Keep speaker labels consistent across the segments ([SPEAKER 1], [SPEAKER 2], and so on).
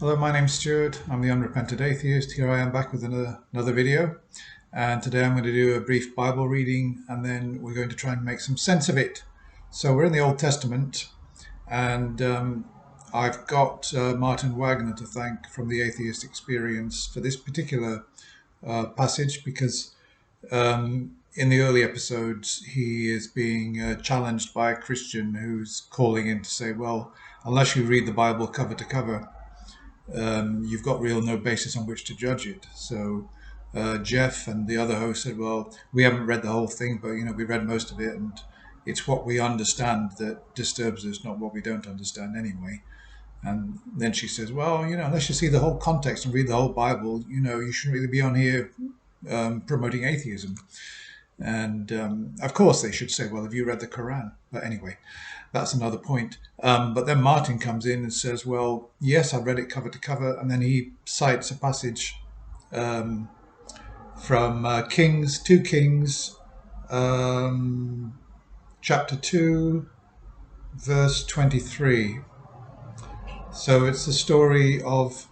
[SPEAKER 1] Hello, my name's Stuart. I'm the unrepentant atheist. Here I am back with another video. And today I'm going to do a brief Bible reading and then we're going to try and make some sense of it. So we're in the Old Testament and I've got Martin Wagner to thank from the Atheist Experience for this particular passage because in the early episodes he is being challenged by a Christian who's calling in to say, well, unless you read the Bible cover to cover, you've got no basis on which to judge it. So Jeff and the other host said, well, we haven't read the whole thing, but we read most of it, and it's what we understand that disturbs us, not what we don't understand anyway. And then she says, well, unless you see the whole context and read the whole Bible, you shouldn't really be on here promoting atheism. And of course they should say, well, have you read the Quran? But anyway, that's another point. But then Martin comes in and says, well, yes, I've read it cover to cover. And then he cites a passage from 2 Kings, chapter 2, verse 23. So it's the story of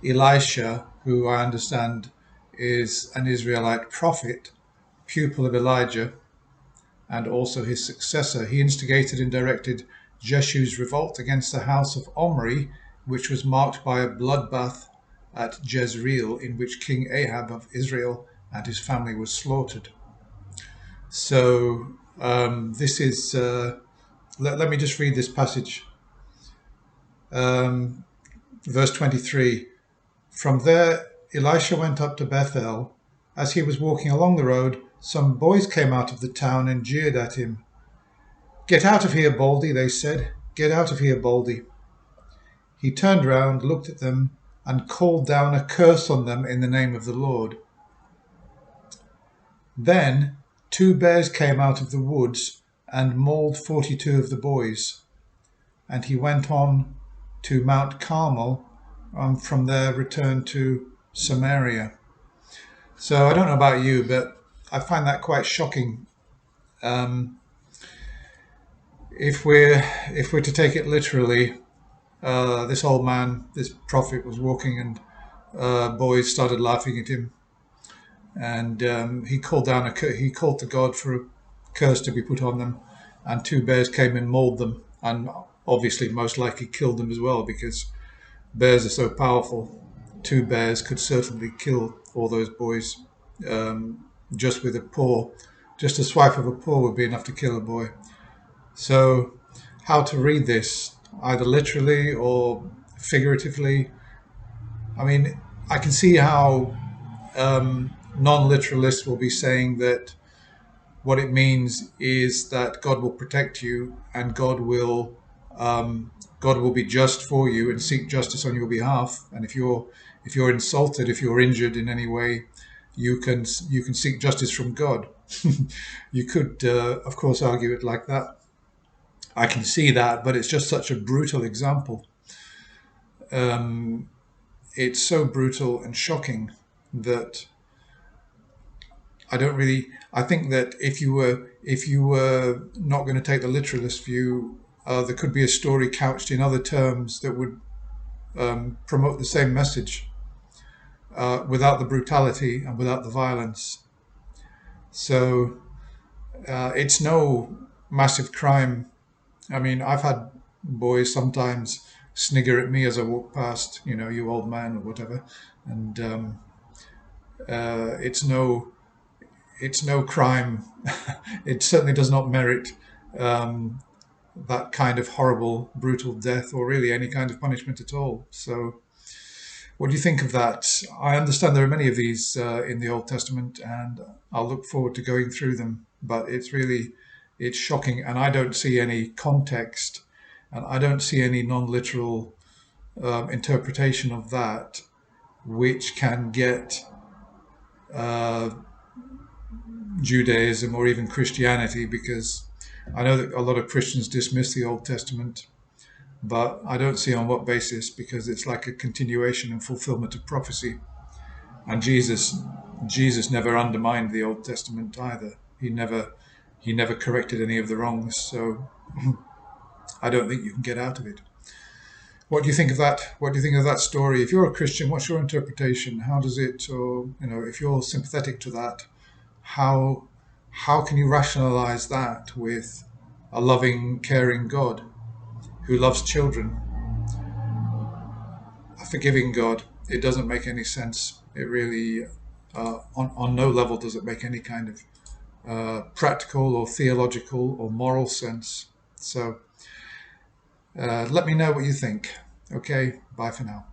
[SPEAKER 1] Elisha, who I understand is an Israelite prophet, pupil of Elijah, and also his successor. He instigated and directed Jeshu's revolt against the house of Omri, which was marked by a bloodbath at Jezreel, in which King Ahab of Israel and his family was slaughtered. So this is, let me just read this passage. Verse 23, from there Elisha went up to Bethel. As he was walking along the road, some boys came out of the town and jeered at him. Get out of here, Baldy, they said. Get out of here, Baldy. He turned round, looked at them, and called down a curse on them in the name of the Lord. Then 2 bears came out of the woods and mauled 42 of the boys. And he went on to Mount Carmel, and from there returned to Samaria. So I don't know about you, but I find that quite shocking. If we're to take it literally, this old man, this prophet, was walking, and boys started laughing at him, and he called to God for a curse to be put on them, and 2 bears came and mauled them, and obviously most likely killed them as well, because bears are so powerful. 2 bears could certainly kill all those boys. Just with a paw, just a swipe of a paw would be enough to kill a boy. So how to read this, either literally or figuratively? I mean, I can see how non-literalists will be saying that what it means is that God will protect you and God will be just for you and seek justice on your behalf. And if you're insulted, if you're injured in any way, you can seek justice from God. You could, of course, argue it like that. I can see that, but it's just such a brutal example. It's so brutal and shocking that I think that if you were not going to take the literalist view, there could be a story couched in other terms that would promote the same message, without the brutality and without the violence. So it's no massive crime. I mean, I've had boys sometimes snigger at me as I walk past, you old man or whatever, and it's no crime. It certainly does not merit that kind of horrible, brutal death, or really any kind of punishment at all. So what do you think of that? I understand there are many of these in the Old Testament, and I'll look forward to going through them, but it's shocking, and I don't see any context, and I don't see any non-literal interpretation of that which can get Judaism or even Christianity, because I know that a lot of Christians dismiss the Old Testament, but I don't see on what basis, because it's like a continuation and fulfillment of prophecy. And Jesus never undermined the Old Testament either. He never corrected any of the wrongs. So I don't think you can get out of it. What do you think of that? What do you think of that story? If you're a Christian, what's your interpretation? How does it, or if you're sympathetic to that, how can you rationalize that with a loving, caring God who loves children, a forgiving God? It doesn't make any sense. It really, on no level does it make any kind of practical or theological or moral sense. So let me know what you think. Okay, bye for now.